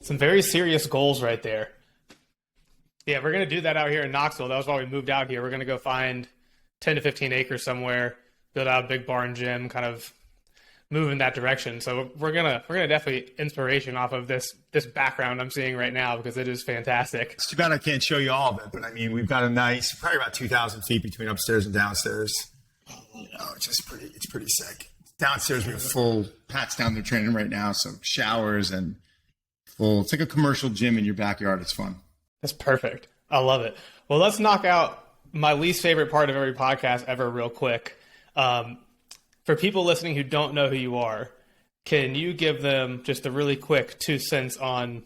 Some very serious goals right there. Yeah, we're going to do that out here in Knoxville. That was why we moved out here. We're going to go find 10 to 15 acres somewhere, build out a big barn gym, kind of move in that direction. So we're gonna definitely inspiration off of this background I'm seeing right now, because it is fantastic. It's too bad I can't show you all of it, but I mean, we've got a nice, probably about 2,000 feet between upstairs and downstairs. It's just pretty sick. Downstairs we have full Pat's down there training right now, so showers and full. It's like a commercial gym in your backyard. It's fun. That's perfect. I love it. Well, let's knock out my least favorite part of every podcast ever real quick. For people listening who don't know who you are, can you give them just a really quick 2 cents on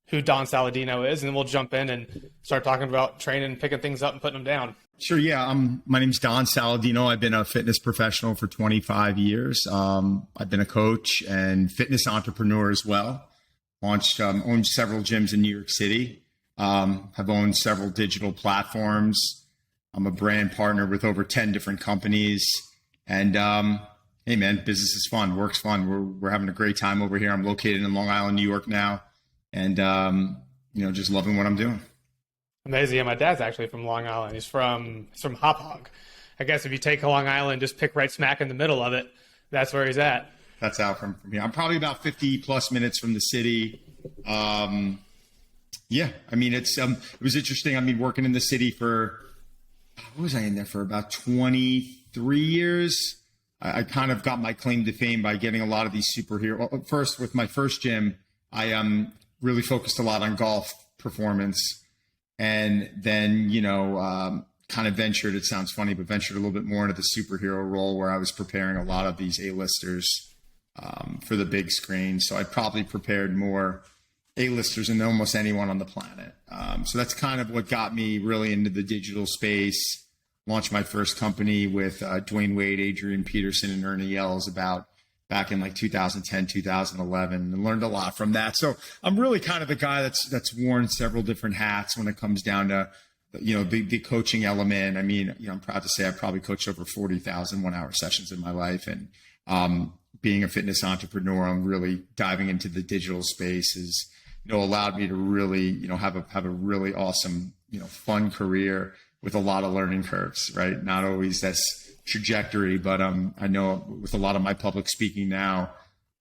who Don Saladino is? And then we'll jump in and start talking about training, picking things up and putting them down. Sure, yeah. My name's Don Saladino. I've been a fitness professional for 25 years. I've been a coach and fitness entrepreneur as well. Owned several gyms in New York City. Have owned several digital platforms. I'm a brand partner with over 10 different companies. And hey, man, business is fun. Work's fun. We're having a great time over here. I'm located in Long Island, New York now, and just loving what I'm doing. Amazing. Yeah, my dad's actually from Long Island. He's from Hop Hog. I guess if you take Long Island, just pick right smack in the middle of it, that's where he's at. That's out from here. I'm probably about 50 plus minutes from the city. Yeah, I mean, it was interesting. I mean, working in the city for, what was I in there for? About 23 years. I kind of got my claim to fame by getting a lot of these superhero. First, with my first gym, I really focused a lot on golf performance. And then, kind of ventured, it sounds funny, but ventured a little bit more into the superhero role, where I was preparing a lot of these A-listers for the big screen. So I probably prepared more A-listers than almost anyone on the planet. So that's kind of what got me really into the digital space. Launched my first company with Dwayne Wade, Adrian Peterson, and Ernie Els back in like 2010, 2011, and learned a lot from that. So I'm really kind of the guy that's worn several different hats when it comes down to, the coaching element. I mean, I'm proud to say I've probably coached over 40,000 one-hour sessions in my life. And being a fitness entrepreneur, I'm really diving into the digital space has, allowed me to really, have a really awesome, fun career with a lot of learning curves, right? Not always this trajectory, but I know with a lot of my public speaking now,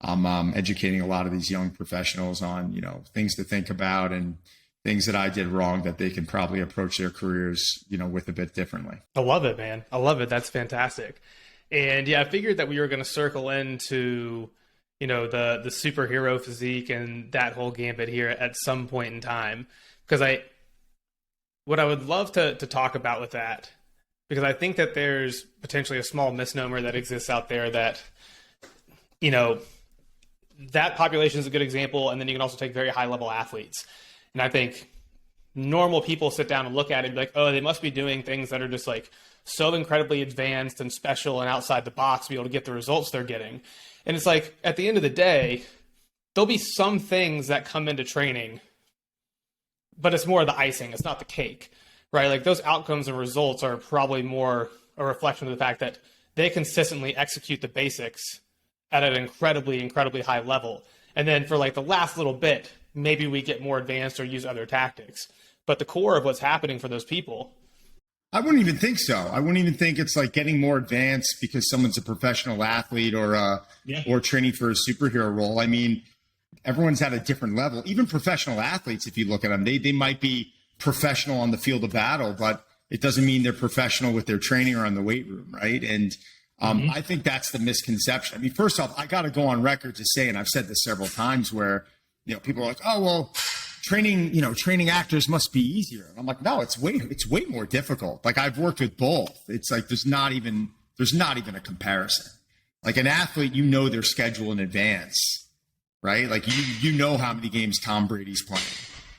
I'm educating a lot of these young professionals on, things to think about and things that I did wrong that they can probably approach their careers, with a bit differently. I love it, man. I love it. That's fantastic. And yeah, I figured that we were going to circle into, the superhero physique and that whole gambit here at some point in time, because what I would love to talk about with that, because I think that there's potentially a small misnomer that exists out there that, that population is a good example. And then you can also take very high level athletes. And I think normal people sit down and look at it and be like, oh, they must be doing things that are just like so incredibly advanced and special and outside the box to be able to get the results they're getting. And it's like, at the end of the day, there'll be some things that come into training, but it's more the icing. It's not the cake, right? Like those outcomes and results are probably more a reflection of the fact that they consistently execute the basics at an incredibly, incredibly high level. And then for like the last little bit, maybe we get more advanced or use other tactics. But the core of what's happening for those people, I wouldn't even think so. I wouldn't even think it's like getting more advanced because someone's a professional athlete or training for a superhero role. I mean, everyone's at a different level. Even professional athletes, if you look at them, they might be professional on the field of battle, but it doesn't mean they're professional with their training or in the weight room, right? And I think that's the misconception. I mean, first off, I got to go on record to say, and I've said this several times, where people are like, oh well, training actors must be easier. And I'm like, no, it's way more difficult. Like I've worked with both. It's like there's not even a comparison. Like an athlete, their schedule in advance, right? Like you know how many games Tom Brady's playing.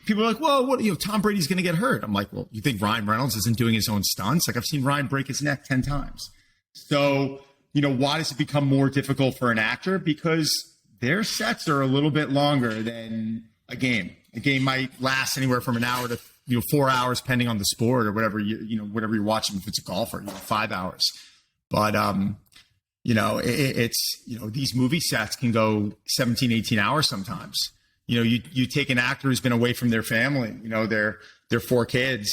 People are like, well, what, Tom Brady's going to get hurt. I'm like, well, you think Ryan Reynolds isn't doing his own stunts? Like I've seen Ryan break his neck 10 times. So, why does it become more difficult for an actor? Because their sets are a little bit longer than a game. A game might last anywhere from an hour to 4 hours, depending on the sport or whatever whatever you're watching. If it's a golfer, 5 hours. But it's these movie sets can go 17, 18 hours sometimes. you take an actor who's been away from their family, their 4 kids,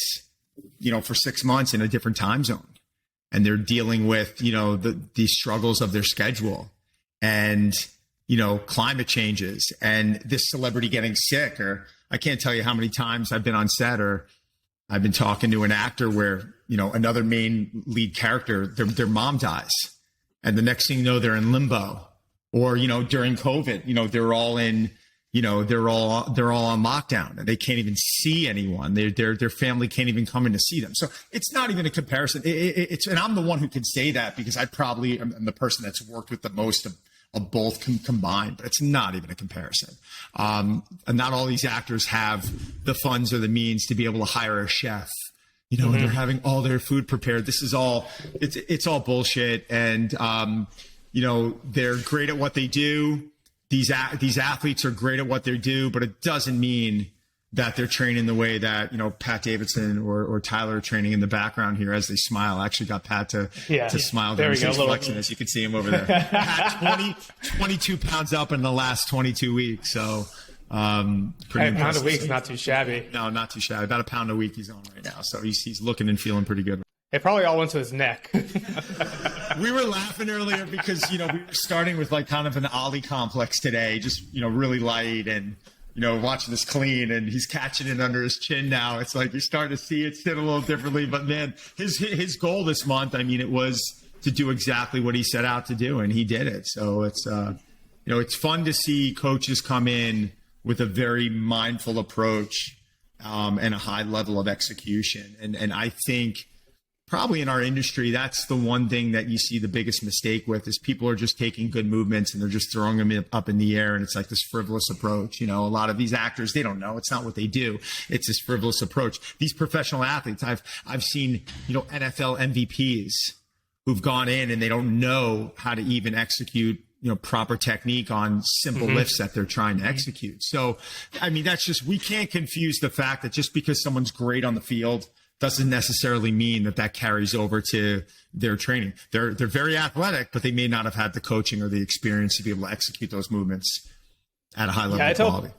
for 6 months in a different time zone, and they're dealing with, the struggles of their schedule and, climate changes and this celebrity getting sick. Or I can't tell you how many times I've been on set or I've been talking to an actor where, another main lead character, their mom dies. And the next thing you know, they're in limbo. Or, during COVID, they're all in, they're all on lockdown and they can't even see anyone. Their family can't even come in to see them. So it's not even a comparison. And I'm the one who can say that because I probably am the person that's worked with the most of both combined, but it's not even a comparison. And not all these actors have the funds or the means to be able to hire a chef, and they're having all their food prepared. This is all, it's all bullshit. And, they're great at what they do. These athletes are great at what they do, but it doesn't mean that they're training the way that, Pat Davidson or Tyler are training in the background here as they smile. I actually got Pat to smile. There we go. He's flexing, as you can see him over there. Pat, 22 pounds up in the last 22 weeks. So, pretty pound a week's not too shabby. No, not too shabby. About a pound a week he's on right now. So he's looking and feeling pretty good. It probably all went to his neck. We were laughing earlier because, we were starting with like kind of an Ollie complex today, just, really light and, watching this clean, and he's catching it under his chin now. It's like you're starting to see it sit a little differently. But man, his goal this month, it was to do exactly what he set out to do, and he did it. So it's it's fun to see coaches come in with a very mindful approach and a high level of execution. And I think probably in our industry, that's the one thing that you see the biggest mistake with is people are just taking good movements and they're just throwing them up in the air. And it's like this frivolous approach. A lot of these actors, they don't know. It's not what they do. It's this frivolous approach. These professional athletes, I've seen, NFL MVPs who've gone in and they don't know how to even execute, proper technique on simple lifts that they're trying to execute. So, that's just, we can't confuse the fact that just because someone's great on the field doesn't necessarily mean that carries over to their training. They're very athletic, but they may not have had the coaching or the experience to be able to execute those movements at a high level of quality.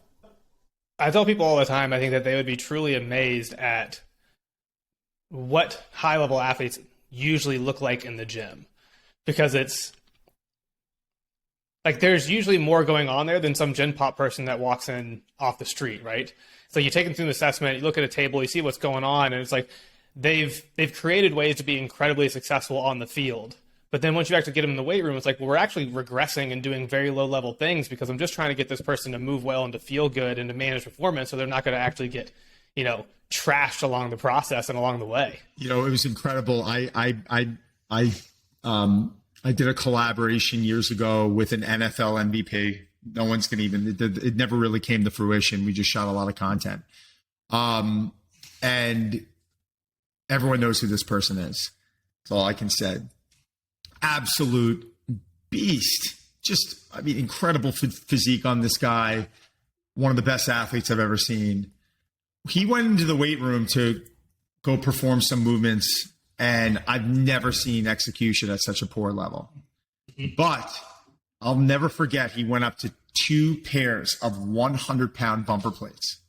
I tell people all the time, I think that they would be truly amazed at what high level athletes usually look like in the gym, because it's like there's usually more going on there than some gen pop person that walks in off the street, right? So you take them through an assessment, you look at a table, you see what's going on, and it's like they've created ways to be incredibly successful on the field. But then once you actually get them in the weight room, it's like, well, we're actually regressing and doing very low level things because I'm just trying to get this person to move well and to feel good and to manage performance, so they're not going to actually get, trashed along the process and along the way. It was incredible. I did a collaboration years ago with an NFL MVP. No one's going to even, it never really came to fruition. We just shot a lot of content. And everyone knows who this person is. That's all I can say. Absolute beast. Just, incredible physique on this guy. One of the best athletes I've ever seen. He went into the weight room to go perform some movements, and I've never seen execution at such a poor level. But I'll never forget, he went up to 2 pairs of 100-pound bumper plates.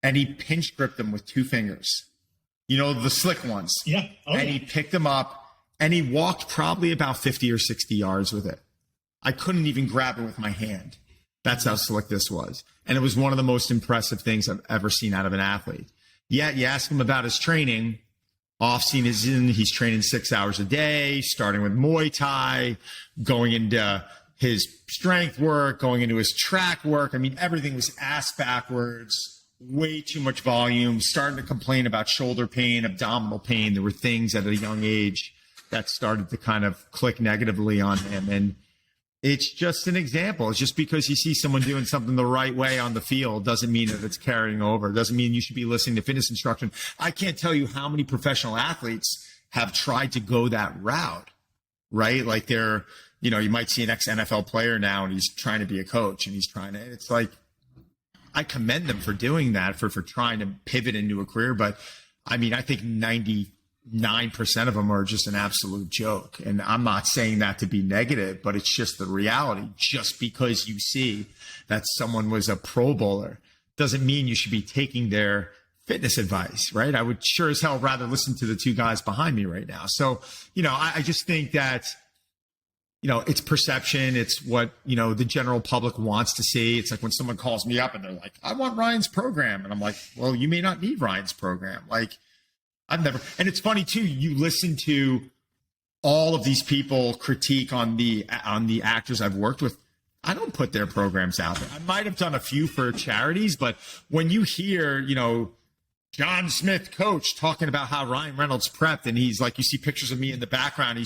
And he pinch gripped them with 2 fingers. The slick ones. Yeah. And he picked them up, and he walked probably about 50 or 60 yards with it. I couldn't even grab it with my hand. That's how slick this was. And it was one of the most impressive things I've ever seen out of an athlete. Yet you ask him about his training. Off-season, he's training 6 hours a day, starting with Muay Thai, going into his strength work, going into his track work. Everything was ass backwards, way too much volume, starting to complain about shoulder pain, abdominal pain. There were things at a young age that started to kind of click negatively on him. And it's just an example. It's just because you see someone doing something the right way on the field doesn't mean that it's carrying over. It doesn't mean you should be listening to fitness instruction. I can't tell you how many professional athletes have tried to go that route, right? Like they're, you might see an ex-NFL player now and he's trying to be a coach and it's like, I commend them for doing that, for trying to pivot into a career. But I think 90 9% of them are just an absolute joke. And I'm not saying that to be negative, but it's just the reality. Just because you see that someone was a Pro Bowler doesn't mean you should be taking their fitness advice, right? I would sure as hell rather listen to the two guys behind me right now. So, I just think that, it's perception. It's what, the general public wants to see. It's like when someone calls me up and they're like, I want Ryan's program. And I'm like, well, you may not need Ryan's program. Like, and it's funny too, you listen to all of these people critique on the actors I've worked with. I don't put their programs out there. I might have done a few for charities, but when you hear, John Smith coach talking about how Ryan Reynolds prepped, and he's like, you see pictures of me in the background,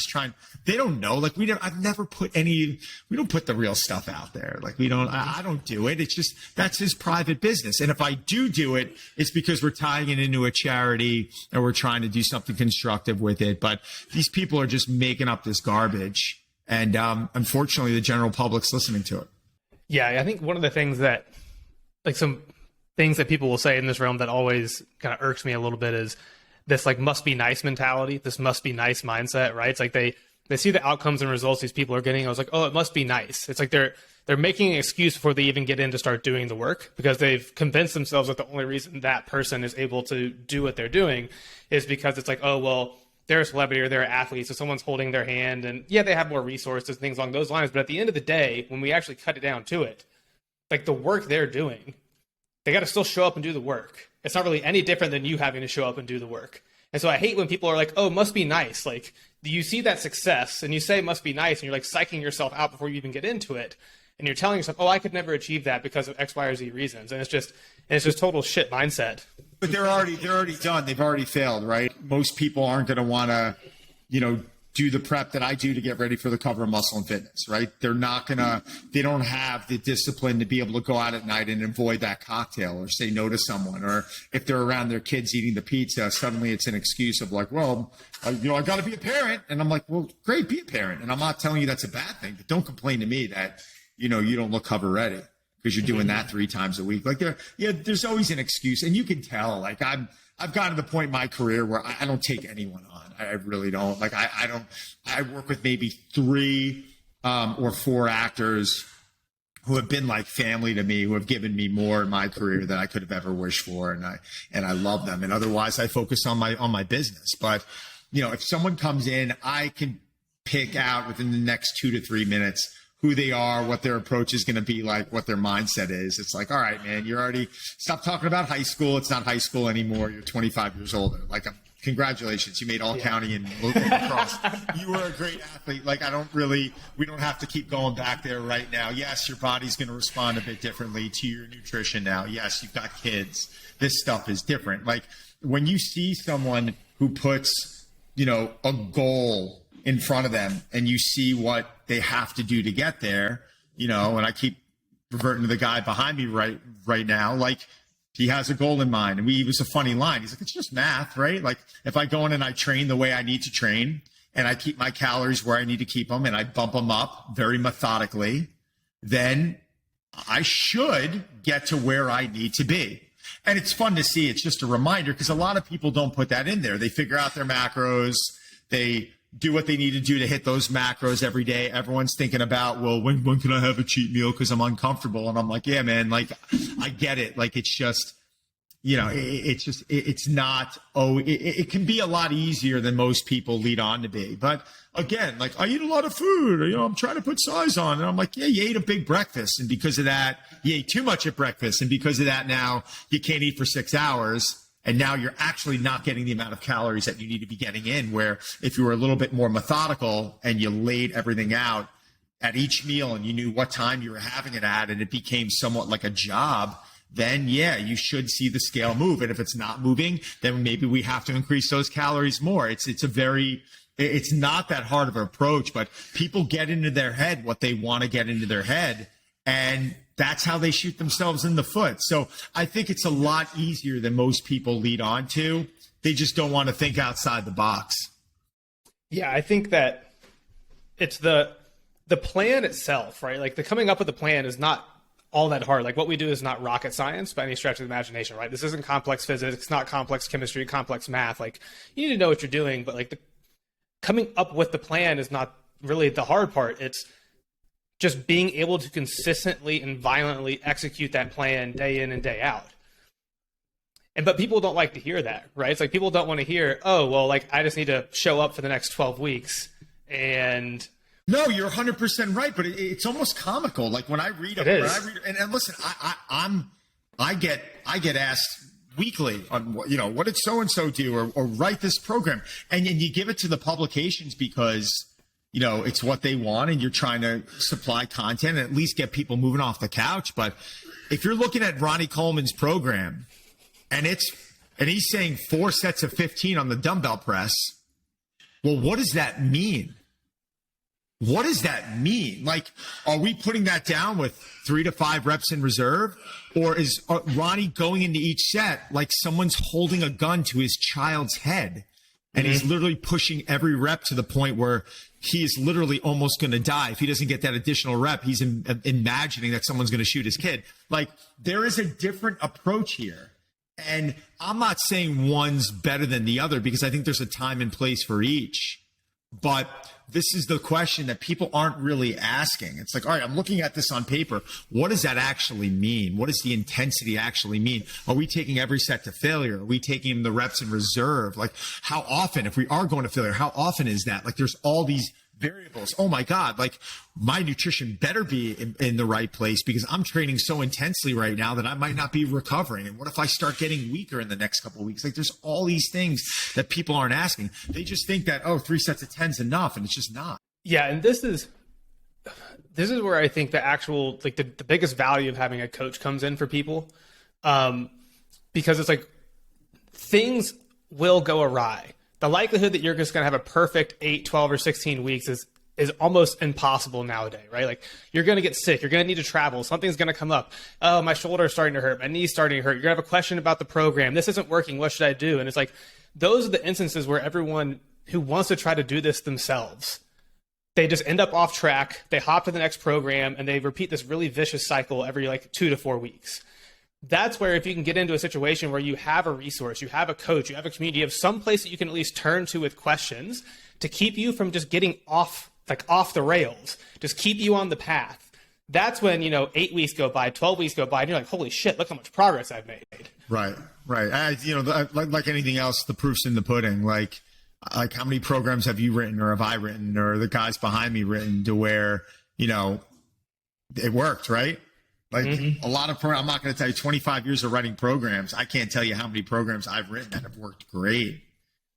they don't know. Like I've never put we don't put the real stuff out there. Like I don't do it. It's just, that's his private business. And if I do it, it's because we're tying it into a charity and we're trying to do something constructive with it. But these people are just making up this garbage. And unfortunately, the general public's listening to it. Yeah, I think one of the things that, like some things that people will say in this realm that always kind of irks me a little bit is this like must be nice mentality, this must be nice mindset, right? It's like they see the outcomes and results these people are getting. I was like, oh, it must be nice. It's like they're making an excuse before they even get in to start doing the work, because they've convinced themselves that the only reason that person is able to do what they're doing is because it's like, oh, well, they're a celebrity or they're an athlete, so someone's holding their hand, and yeah, they have more resources, things along those lines. But at the end of the day, when we actually cut it down to it, like the work they're doing, they got to still show up and do the work. It's not really any different than you having to show up and do the work. And so I hate when people are like, oh, must be nice. Like, you see that success and you say must be nice, and you're like psyching yourself out before you even get into it. And you're telling yourself, oh, I could never achieve that because of X, Y, or Z reasons. And it's just total shit mindset. But they're already done. They've already failed, right? Most people aren't going to want to, do the prep that I do to get ready for the cover of Muscle and Fitness, right? They don't have the discipline to be able to go out at night and avoid that cocktail or say no to someone. Or if they're around their kids eating the pizza, suddenly it's an excuse of like, well, I got to be a parent. And I'm like, well, great, be a parent. And I'm not telling you that's a bad thing, but don't complain to me that, you don't look cover ready because you're doing that 3 times a week. Like there's always an excuse. And you can tell, like I've gotten to the point in my career where I don't take anyone on. I really don't. Like I work with maybe 3 or 4 actors who have been like family to me, who have given me more in my career than I could have ever wished for. And I love them. And otherwise I focus on my business. But, if someone comes in, I can pick out within the next 2 to 3 minutes who they are, what their approach is going to be like, what their mindset is. It's like, all right, man, stop talking about high school. It's not high school anymore. You're 25 years older. Like, congratulations. You made all county and local lacrosse. You were a great athlete. Like, we don't have to keep going back there right now. Yes, your body's going to respond a bit differently to your nutrition now. Yes, you've got kids. This stuff is different. Like, when you see someone who puts, a goal in front of them and you see what they have to do to get there, and I keep reverting to the guy behind me right now, like he has a goal in mind. And it was a funny line. He's like, it's just math, right? Like if I go in and I train the way I need to train and I keep my calories where I need to keep them and I bump them up very methodically, then I should get to where I need to be. And it's fun to see. It's just a reminder because a lot of people don't put that in there. They figure out their macros. They do what they need to do to hit those macros every day. Everyone's thinking about, well, when can I have a cheat meal because I'm uncomfortable? And I'm like, yeah, man, like I get it. Like it's just, it's not, it can be a lot easier than most people lead on to be. But again, like I eat a lot of food, or, I'm trying to put size on. And I'm like, yeah, you ate a big breakfast. And because of that, you ate too much at breakfast. And because of that, now you can't eat for 6 hours. And now you're actually not getting the amount of calories that you need to be getting in, where if you were a little bit more methodical and you laid everything out at each meal and you knew what time you were having it at and it became somewhat like a job, then yeah, you should see the scale move. And if it's not moving, then maybe we have to increase those calories more. It's not that hard of an approach, but people get into their head what they want to get into their head. And that's how they shoot themselves in the foot. So I think it's a lot easier than most people lead on to. They just don't want to think outside the box. Yeah, I think that it's the plan itself, right? Like the coming up with the plan is not all that hard. Like what we do is not rocket science by any stretch of the imagination, right? This isn't complex physics. It's not complex chemistry, complex math. Like you need to know what you're doing, but like coming up with the plan is not really the hard part. It's just being able to consistently and violently execute that plan day in and day out. But people don't like to hear that, right? It's like people don't want to hear, oh, well, like I just need to show up for the next 12 weeks. And no, you're 100% right, but it's almost comical. Like when I read it, and listen, I get asked weekly on what did so and so do or write this program, and you give it to the publications because it's what they want, and you're trying to supply content and at least get people moving off the couch. But if you're looking at Ronnie Coleman's program, and he's saying 4 sets of 15 on the dumbbell press, well, what does that mean? What does that mean? Like, are we putting that down with 3 to 5 reps in reserve? Or is Ronnie going into each set like someone's holding a gun to his child's head? And he's literally pushing every rep to the point where he is literally almost going to die. If he doesn't get that additional rep, he's imagining that someone's going to shoot his kid. Like, there is a different approach here. And I'm not saying one's better than the other because I think there's a time and place for each. But this is the question that people aren't really asking. It's like, all right, I'm looking at this on paper. What does that actually mean? What does the intensity actually mean? Are we taking every set to failure? Are we taking the reps in reserve? Like, how often, if we are going to failure, how often is that? Like, there's all these variables. Oh my God, like my nutrition better be in the right place because I'm training so intensely right now that I might not be recovering. And what if I start getting weaker in the next couple of weeks? Like there's all these things that people aren't asking. They just think that, 3 sets of 10 is enough. And it's just not. Yeah. And this is where I think the actual, like the biggest value of having a coach comes in for people. Because it's like things will go awry. The likelihood that you're just going to have a perfect 8, 12, or 16 weeks is almost impossible nowadays, right? Like you're going to get sick. You're going to need to travel. Something's going to come up. Oh, my shoulder is starting to hurt. My knee's starting to hurt. You're going to have a question about the program. This isn't working. What should I do? And it's like, those are the instances where everyone who wants to try to do this themselves, they just end up off track. They hop to the next program and they repeat this really vicious cycle every like 2 to 4 weeks. That's where if you can get into a situation where you have a resource, you have a coach, you have a community, you have some place that you can at least turn to with questions to keep you from just getting off the rails, just keep you on the path. That's when, 8 weeks go by, 12 weeks go by, and you're like, holy shit, look how much progress I've made. Right. Like anything else, the proof's in the pudding. Like how many programs have you written or have I written or the guys behind me written to where, it worked, right? Like a lot of I'm not going to tell you 25 years of writing programs. I can't tell you how many programs I've written that have worked great.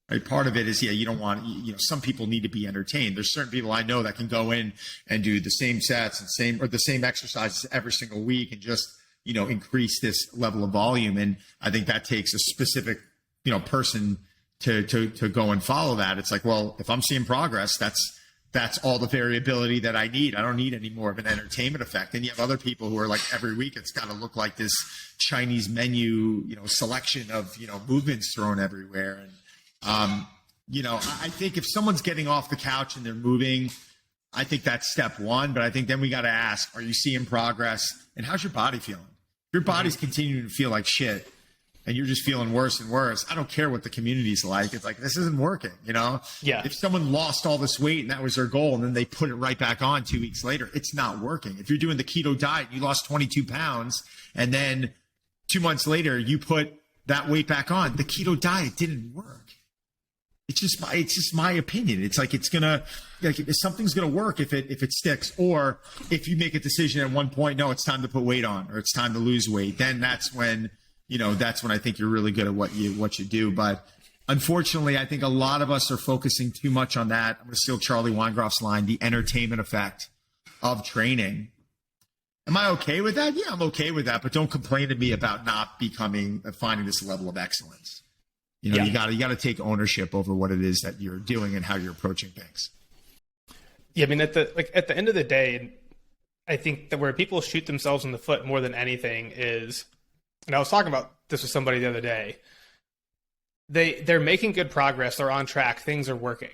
Right? Part of it is, you don't want, some people need to be entertained. There's certain people I know that can go in and do the same sets and the same exercises every single week and just, increase this level of volume. And I think that takes a specific, person to go and follow that. It's like, well, if I'm seeing progress, that's all the variability that I need. I don't need any more of an entertainment effect. And you have other people who are like, every week it's got to look like this Chinese menu, selection of, movements thrown everywhere. And, I think if someone's getting off the couch and they're moving, I think that's step one. But I think then we got to ask, are you seeing progress? And how's your body feeling? If your body's continuing to feel like shit, and you're just feeling worse and worse, I don't care what the community's like. It's like, this isn't working, Yeah. If someone lost all this weight and that was their goal and then they put it right back on 2 weeks later, it's not working. If you're doing the keto diet, you lost 22 pounds and then 2 months later you put that weight back on, the keto diet didn't work. It's just my opinion. It's like, something's going to work if it sticks, or if you make a decision at one point, no, it's time to put weight on or it's time to lose weight. Then that's when I think you're really good at what you do. But unfortunately, I think a lot of us are focusing too much on that. I'm going to steal Charlie Weingroff's line, the entertainment effect of training. Am I okay with that? Yeah, I'm okay with that. But don't complain to me about not finding this level of excellence. You got to take ownership over what it is that you're doing and how you're approaching things. Yeah, I mean, at the end of the day, I think that where people shoot themselves in the foot more than anything is, and I was talking about this with somebody the other day, they're making good progress, they're on track, things are working.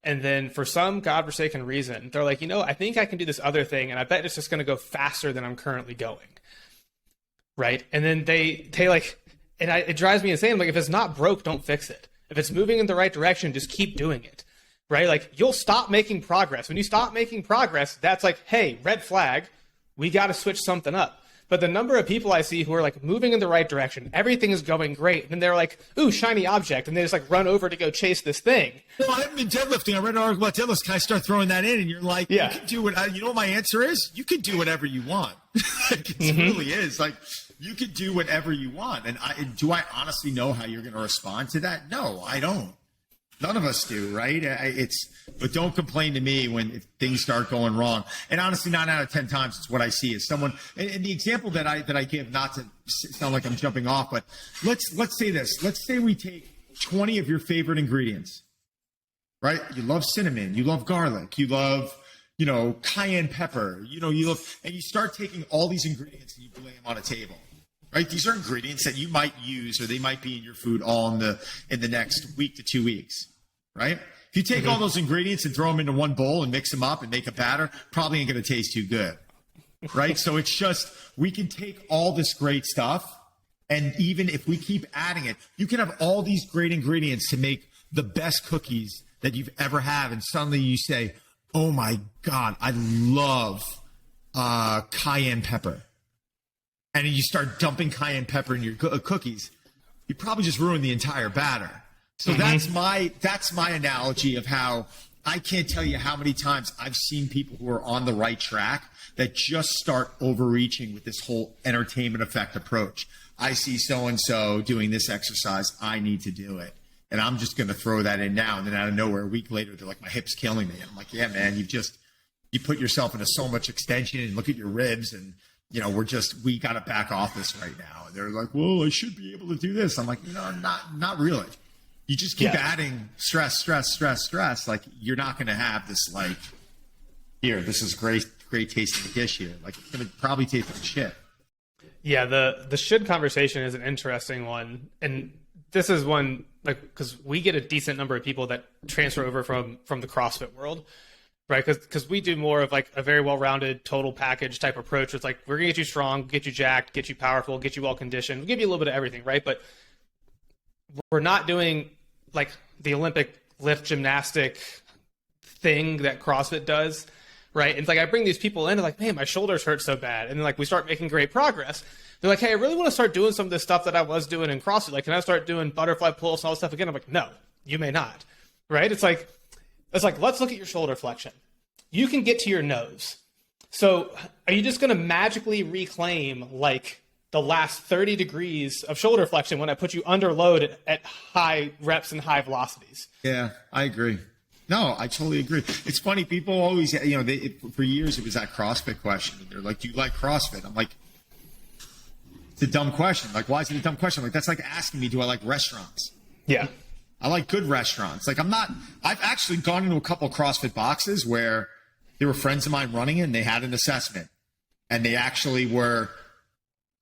And then for some godforsaken reason, they're like, I think I can do this other thing, and I bet it's just going to go faster than I'm currently going. right? And then they like, and it drives me insane. I'm like, if it's not broke, don't fix it. If it's moving in the right direction, just keep doing it, right? Like, you'll stop making progress. When you stop making progress, that's like, hey, red flag, we got to switch something up. But the number of people I see who are like moving in the right direction, everything is going great, and then they're like, ooh, shiny object, and they just like run over to go chase this thing. Well, I haven't been deadlifting. I read an article about deadlifts. Can I start throwing that in? And you're like, yeah. You can do what, you know what my answer is? You can do whatever you want. Like, it really is. Like, you can do whatever you want. And do I honestly know how you're going to respond to that? No, I don't. None of us do, right? But don't complain to me when things start going wrong. And honestly, 9 out of 10 times, it's what I see is someone. And the example that I give, not to sound like I'm jumping off, but let's say this. Let's say we take 20 of your favorite ingredients, right? You love cinnamon, you love garlic, you love, cayenne pepper, you love, and you start taking all these ingredients and you lay them on a table. Right, these are ingredients that you might use, or they might be in your food all in the next week to 2 weeks. Right? If you take all those ingredients and throw them into one bowl and mix them up and make a batter, probably ain't going to taste too good. Right? So it's just, we can take all this great stuff, and even if we keep adding it, you can have all these great ingredients to make the best cookies that you've ever had, and suddenly you say, "Oh my God, I love cayenne pepper." And you start dumping cayenne pepper in your cookies, you probably just ruin the entire batter. So that's my analogy of how I can't tell you how many times I've seen people who are on the right track that just start overreaching with this whole entertainment effect approach. I see so-and-so doing this exercise, I need to do it. And I'm just going to throw that in now. And then out of nowhere, a week later, they're like, my hip's killing me. And I'm like, yeah, man, you put yourself into so much extension, and look at your ribs, and we got to back off this right now. And they're like, well, I should be able to do this. I'm like, not really. You just keep adding stress. Like, you're not going to have this, like, here, this is great tasting dish here. Like, it's going to probably taste like shit. Yeah. The should conversation is an interesting one. And this is one, like, because we get a decent number of people that transfer over from the CrossFit world. Right, because we do more of like a very well-rounded total package type approach. It's like, we're gonna get you strong, get you jacked, get you powerful, get you well-conditioned. We'll give you a little bit of everything, right? But we're not doing like the Olympic lift gymnastic thing that CrossFit does, right? And it's like, I bring these people in and like, man, my shoulders hurt so bad. And then like, we start making great progress. They're like, hey, I really want to start doing some of this stuff that I was doing in CrossFit. Like, can I start doing butterfly pull-ups and all this stuff again? I'm like, no, you may not, right? It's like, let's look at your shoulder flexion. You can get to your nose. So are you just going to magically reclaim like the last 30 degrees of shoulder flexion when I put you under load at high reps and high velocities? Yeah, I agree. No, I totally agree. It's funny. People always, for years it was that CrossFit question. They're like, do you like CrossFit? I'm like, it's a dumb question. Like, why is it a dumb question? Like, that's like asking me, do I like restaurants? Yeah. I like good restaurants. Like, I've actually gone into a couple CrossFit boxes where there were friends of mine running it, and they had an assessment, and they actually were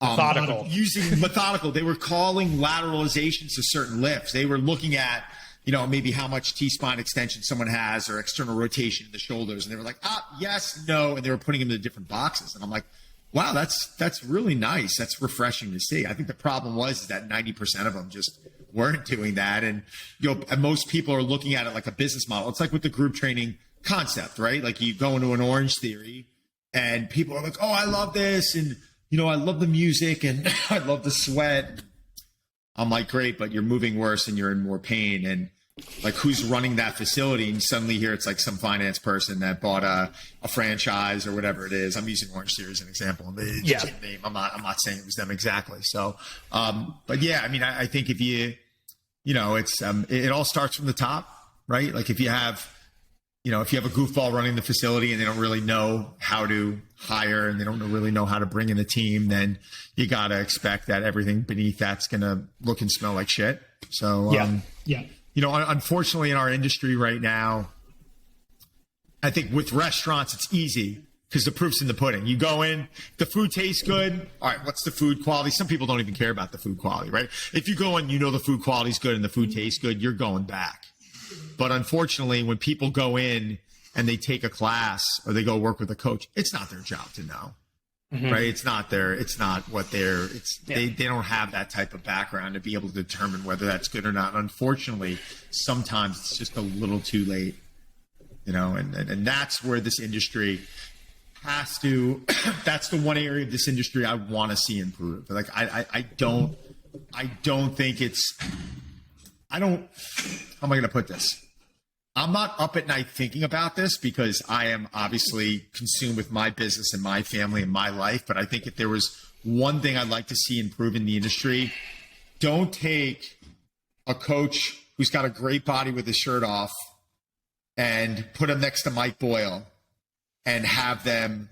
methodical. They were calling lateralizations to certain lifts. They were looking at, maybe how much T-spine extension someone has or external rotation in the shoulders. And they were like, yes, no. And they were putting them in different boxes. And I'm like, wow, that's really nice. That's refreshing to see. I think the problem was that 90% of them just weren't doing that. And, and most people are looking at it like a business model. It's like with the group training concept, right? Like, you go into an Orange Theory and people are like, oh, I love this. And, I love the music and I love the sweat. I'm like, great, but you're moving worse and you're in more pain. And like, who's running that facility? And suddenly here it's like some finance person that bought a franchise or whatever it is. I'm using Orange Theory as an example. Yeah. Name. I'm not saying it was them exactly. So, but yeah, I mean, I think if it's it all starts from the top, right? Like, if you have a goofball running the facility and they don't really know how to hire and they don't really know how to bring in the team, then you got to expect that everything beneath that's going to look and smell like shit. So, unfortunately in our industry right now, I think with restaurants, it's easy because the proof's in the pudding. You go in, the food tastes good. All right, what's the food quality? Some people don't even care about the food quality, right? If you go in, the food quality's good and the food tastes good, you're going back. But unfortunately, when people go in and they take a class or they go work with a coach, it's not their job to know. right? It's not what they don't have that type of background to be able to determine whether that's good or not. Unfortunately, sometimes it's just a little too late, and that's where this industry has to, that's the one area of this industry I want to see improve. Like, I don't think how am I going to put this? I'm not up at night thinking about this because I am obviously consumed with my business and my family and my life. But I think if there was one thing I'd like to see improve in the industry, don't take a coach who's got a great body with his shirt off and put him next to Mike Boyle and have them,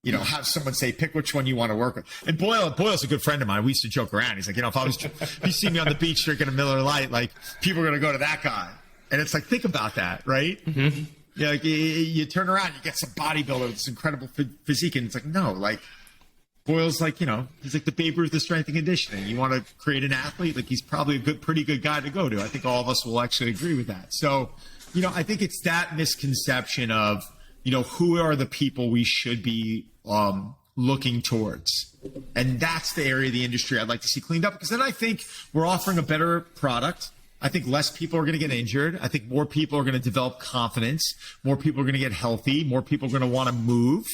have someone say, pick which one you want to work with. And Boyle's a good friend of mine. We used to joke around. He's like, if you see me on the beach drinking a Miller Lite, like, people are going to go to that guy. And it's like, think about that, right? Mm-hmm. Yeah, like, you turn around, you get some bodybuilder with this incredible physique, and it's like, no, like, Boyle's like, he's like the Babe Ruth of strength and conditioning. You want to create an athlete, like, he's probably a pretty good guy to go to. I think all of us will actually agree with that. So, I think it's that misconception of, who are the people we should be looking towards. And that's the area of the industry I'd like to see cleaned up, because then I think we're offering a better product. I think less people are going to get injured. I think more people are going to develop confidence. More people are going to get healthy. More people are going to want to move.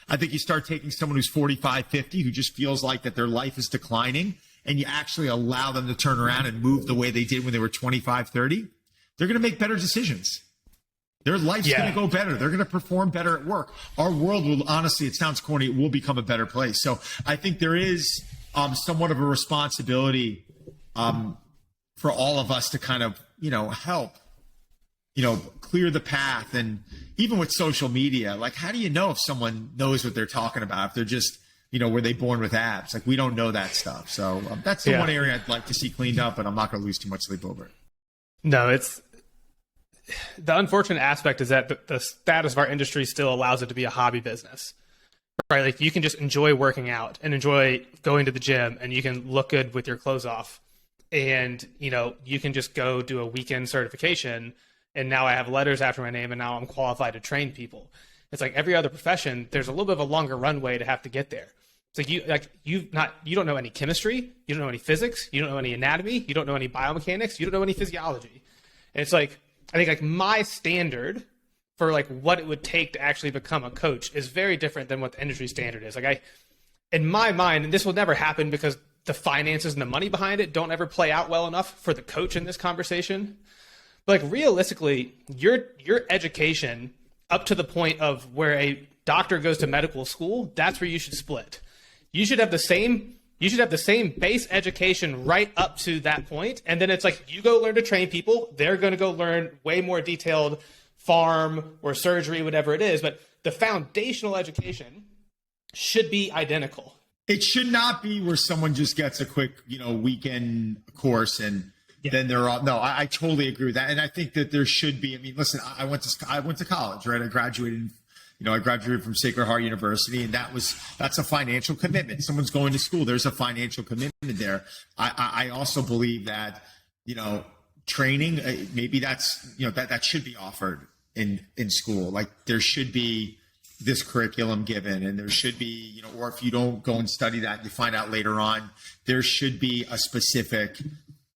I think you start taking someone who's 45, 50, who just feels like that their life is declining, and you actually allow them to turn around and move the way they did when they were 25, 30. They're going to make better decisions. Their life's going to go better. They're going to perform better at work. Our world will, honestly, it sounds corny, it will become a better place. So I think there is somewhat of a responsibility for all of us to kind of, help, clear the path. And even with social media, like, how do you know if someone knows what they're talking about? If they're just, were they born with abs? Like, we don't know that stuff. So that's the one area I'd like to see cleaned up, but I'm not going to lose too much sleep over it. No, it's the unfortunate aspect is that the status of our industry still allows it to be a hobby business, right? Like, you can just enjoy working out and enjoy going to the gym, and you can look good with your clothes off. And, you can just go do a weekend certification, and now I have letters after my name, and now I'm qualified to train people. It's like every other profession, there's a little bit of a longer runway to have to get there. It's like you don't know any chemistry, you don't know any physics, you don't know any anatomy, you don't know any biomechanics, you don't know any physiology. And it's like, I think, like, my standard for, like, what it would take to actually become a coach is very different than what the industry standard is. Like, in my mind, and this will never happen because the finances and the money behind it don't ever play out well enough for the coach in this conversation. But, like, realistically, your education up to the point of where a doctor goes to medical school, that's where you should split. You should have the same base education right up to that point. And then it's like, you go learn to train people. They're going to go learn way more detailed pharm or surgery, whatever it is. But the foundational education should be identical. It should not be where someone just gets a quick, weekend course and then they're all. No, I totally agree with that. And I think that there should be. I mean, listen, I went to college, right? I graduated from Sacred Heart University, and that's a financial commitment. Someone's going to school. There's a financial commitment there. I also believe that, training, maybe that's, that should be offered in school. Like, there should be this curriculum given, and there should be, or if you don't go and study that, you find out later on, there should be a specific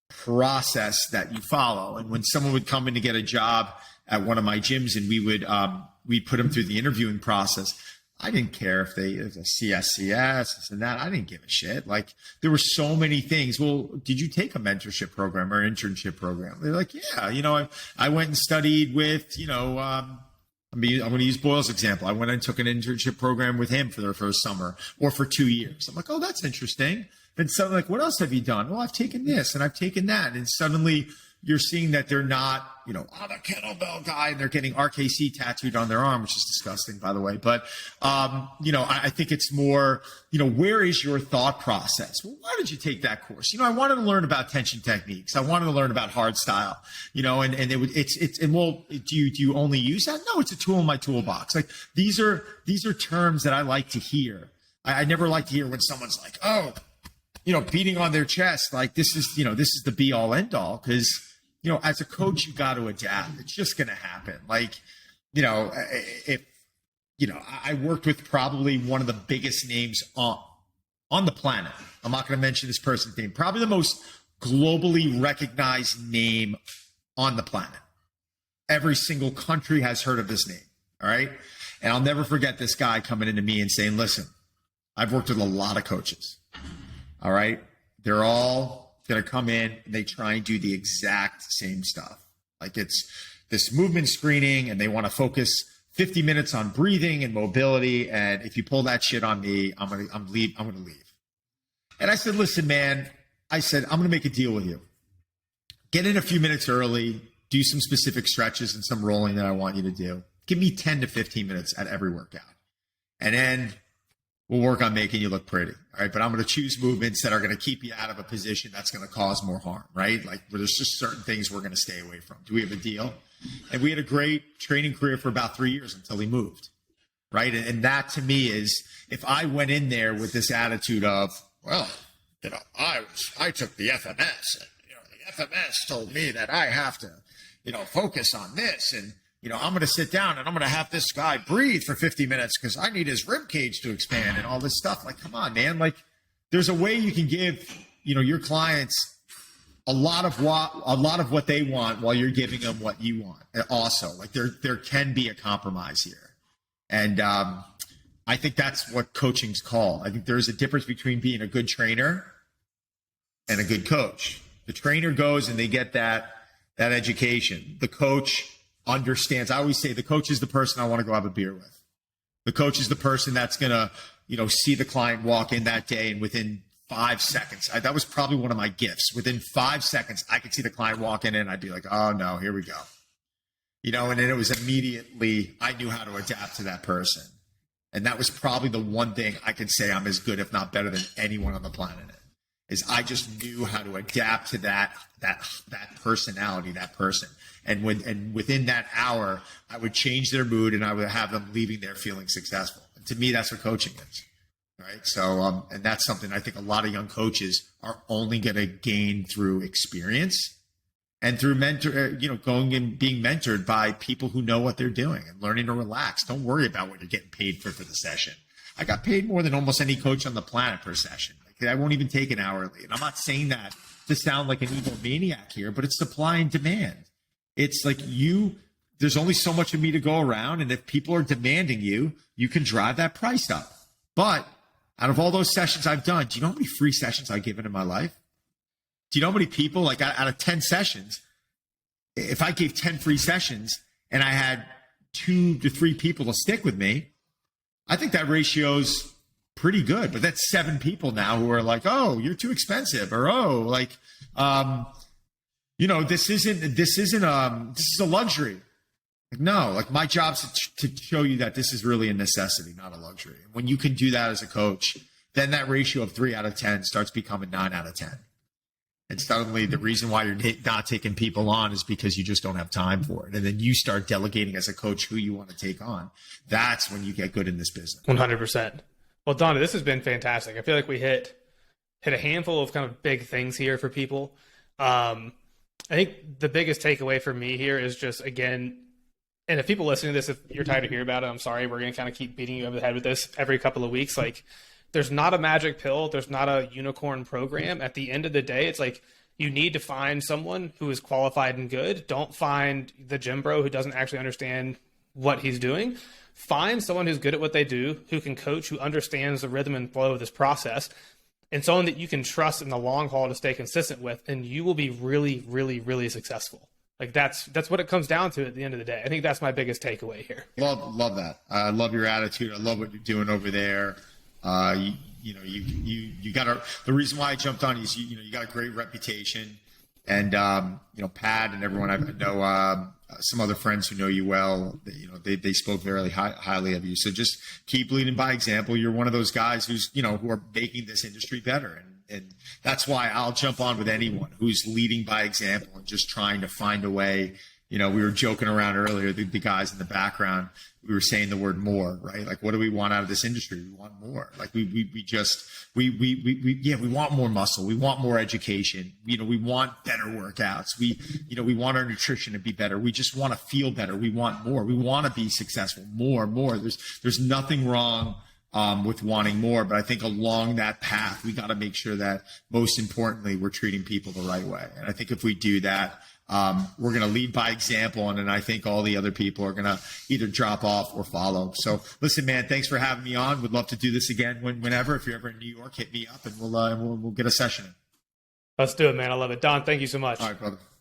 process that you follow. And when someone would come in to get a job at one of my gyms, and we'd put them through the interviewing process, I didn't care if it was a CSCS, this and that. I didn't give a shit. Like, there were so many things. Well, did you take a mentorship program or internship program? They're like, yeah, I went and studied with, I'm going to use Boyle's example. I went and took an internship program with him for the first summer or for 2 years. I'm like, oh, that's interesting. Then suddenly, like, what else have you done? Well, I've taken this and I've taken that. And suddenly you're seeing that they're not, I'm a kettlebell guy, and they're getting RKC tattooed on their arm, which is disgusting, by the way. But, I think it's more, where is your thought process? Well, why did you take that course? I wanted to learn about tension techniques. I wanted to learn about hard style, do you only use that? No, it's a tool in my toolbox. Like, these are terms that I like to hear. I never like to hear when someone's like, oh, beating on their chest, like, this is the be all end all. Cause, as a coach, you got to adapt. It's just going to happen. Like, if I worked with probably one of the biggest names on the planet. I'm not going to mention this person's name. Probably the most globally recognized name on the planet. Every single country has heard of this name. All right. And I'll never forget this guy coming into me and saying, listen, I've worked with a lot of coaches. All right. They're all going to come in and they try and do the exact same stuff. Like it's this movement screening and they want to focus 50 minutes on breathing and mobility. And if you pull that shit on me, I'm going to leave. And I said, listen, man, I'm going to make a deal with you. Get in a few minutes early, do some specific stretches and some rolling that I want you to do. Give me 10 to 15 minutes at every workout. And then we'll work on making you look pretty. All right. But I'm going to choose movements that are going to keep you out of a position that's going to cause more harm, right? Like where there's just certain things we're going to stay away from. Do we have a deal? And we had a great training career for about 3 years until he moved. Right. And that to me is if I went in there with this attitude of, well, I took the FMS and, the FMS told me that I have to, focus on this. And, I'm going to sit down and I'm going to have this guy breathe for 50 minutes because I need his rib cage to expand and all this stuff. Like, come on, man. Like there's a way you can give, your clients a lot of what they want while you're giving them what you want. And also, like there can be a compromise here. And, I think that's what coaching's called. I think there's a difference between being a good trainer and a good coach. The trainer goes and they get that education. The coach understands. I always say the coach is the person I want to go have a beer with. The coach is the person that's going to, see the client walk in that day and within 5 seconds, that was probably one of my gifts. Within 5 seconds, I could see the client walk in and I'd be like, oh no, here we go. And then it was immediately, I knew how to adapt to that person. And that was probably the one thing I could say I'm as good, if not better than anyone on the planet is I just knew how to adapt to that personality, that person. And within that hour, I would change their mood and I would have them leaving there feeling successful. And to me, that's what coaching is. Right. So, and that's something I think a lot of young coaches are only going to gain through experience and through going and being mentored by people who know what they're doing and learning to relax. Don't worry about what you're getting paid for the session. I got paid more than almost any coach on the planet per session. Like, I won't even take an hourly. And I'm not saying that to sound like an evil maniac here, but it's supply and demand. It's like there's only so much of me to go around. And if people are demanding you can drive that price up. But out of all those sessions I've done, do you know how many free sessions I've given in my life? Do you know how many people, like out of 10 sessions, if I gave 10 free sessions and I had 2 to 3 people to stick with me, I think that ratio's pretty good. But that's 7 people now who are like, oh, you're too expensive, or this is a luxury. Like, no, like my job's to show you that this is really a necessity, not a luxury. And when you can do that as a coach, then that ratio of 3 out of 10 starts becoming 9 out of 10. And suddenly the reason why you're not taking people on is because you just don't have time for it. And then you start delegating as a coach who you want to take on. That's when you get good in this business. 100%. Well, Donna, this has been fantastic. I feel like we hit a handful of kind of big things here for people. I think the biggest takeaway for me here is just, again, and if people listening to this, if you're tired of hearing about it, I'm sorry. We're going to kind of keep beating you over the head with this every couple of weeks. Like, there's not a magic pill. There's not a unicorn program. At the end of the day, it's like you need to find someone who is qualified and good. Don't find the gym bro who doesn't actually understand what he's doing. Find someone who's good at what they do, who can coach, who understands the rhythm and flow of this process, and someone that you can trust in the long haul to stay consistent with, and you will be really, really, really successful. Like that's what it comes down to at the end of the day. I think that's my biggest takeaway here. Love that. I love your attitude. I love what you're doing over there. You got the reason why I jumped on is, you got a great reputation, and, Pat and everyone I know, some other friends who know you well, they spoke very highly of you. So just keep leading by example. You're one of those guys who are making this industry better. And that's why I'll jump on with anyone who's leading by example and just trying to find a way You know, we were joking around earlier, the guys in the background, we were saying the word more, right? Like, what do we want out of this industry? We want more. Like we want more muscle. We want more education. You know, we want better workouts. We want our nutrition to be better. We just want to feel better. We want more. We want to be successful. More. There's nothing wrong with wanting more, but I think along that path, we got to make sure that most importantly, we're treating people the right way. And I think if we do that, we're going to lead by example. And then I think all the other people are going to either drop off or follow. So listen, man, thanks for having me on. Would love to do this again whenever. If you're ever in New York, hit me up and we'll get a session in. Let's do it, man. I love it. Don, thank you so much. All right, brother.